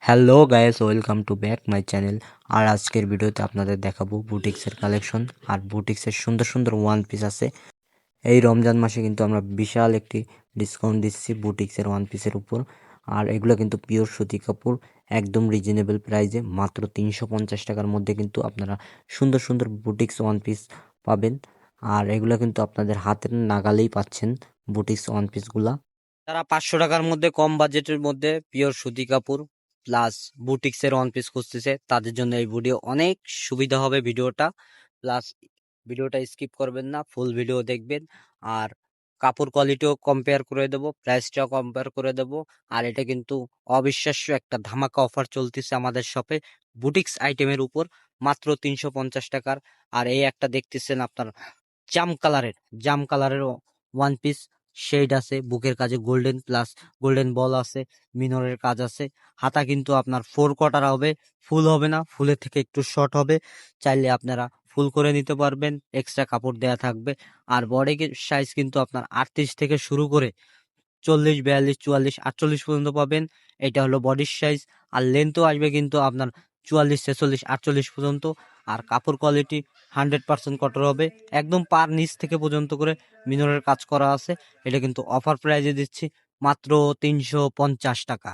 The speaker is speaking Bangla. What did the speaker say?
Hello guys, welcome to back my channel. আর আজকের ভিডিওতে আপনাদের দেখাবো বুটিক্সের কালেকশন। আর বুটিক্সের সুন্দর সুন্দর ওয়ান পিস আছে। এই রমজান মাসে কিন্তু আমরা বিশাল একটি ডিসকাউন্ট দিচ্ছি বুটিক্সের ওয়ান পিসের উপর। আর এগুলো কিন্তু পিওর সুতি কাপড়, একদম রিজনেবল প্রাইসে মাত্র 350 টাকার মধ্যে কিন্তু আপনারা সুন্দর সুন্দর বুটিক্স ওয়ান পিস পাবেন। আর এগুলো কিন্তু আপনাদের হাতের নাগালেই পাচ্ছেন বুটিক্স ওয়ান পিসগুলা। তারা 500 টাকার মধ্যে কম বাজেটের মধ্যে পিওর সুতি কাপড় প্লাস বুটিক্সের ওয়ান পিস খুঁজতেছে, তাদের জন্য এই ভিডিও অনেক সুবিধা হবে ভিডিওটা। প্লাস ভিডিওটা স্কিপ করবেন না, ফুল ভিডিও দেখবেন। আর কাপড় কোয়ালিটিও কম্পেয়ার করে দেবো, প্রাইসটাও কম্পেয়ার করে দেবো। আর এটা কিন্তু অবিশ্বাস্য একটা ধামাকা অফার চলতেছে আমাদের শপে বুটিক্স আইটেমের উপর, মাত্র 350 টাকার। আর এই একটা দেখতেছেন আপনার জাম কালারের ওয়ান পিস শেড আছে, বুকের কাজে গোল্ডেন প্লাস গোল্ডেন বল আছে, মিনরের কাজ আছে। হাতা কিন্তু আপনার 4 কোয়ার্টার হবে, ফুল হবে না, ফুলের থেকে একটু শর্ট হবে। চাইলে আপনারা ফুল করে নিতে পারবেন, এক্সট্রা কাপড় দেয়া থাকবে। আর বডি সাইজ কিন্তু আপনার 38 থেকে শুরু করে 40, 42, 44, 48 পর্যন্ত পাবেন। এটা হলো বডির সাইজ। আর লেন্থও আসবে কিন্তু আপনার 44, 46, 48 পর্যন্ত। আর কাপড় কোয়ালিটি 100% কটন হবে, একদম পার নিচ থেকে পর্যন্ত করে মিনরের কাজ করা আছে। এটা কিন্তু অফার প্রাইজে দিচ্ছি মাত্র 350 টাকা।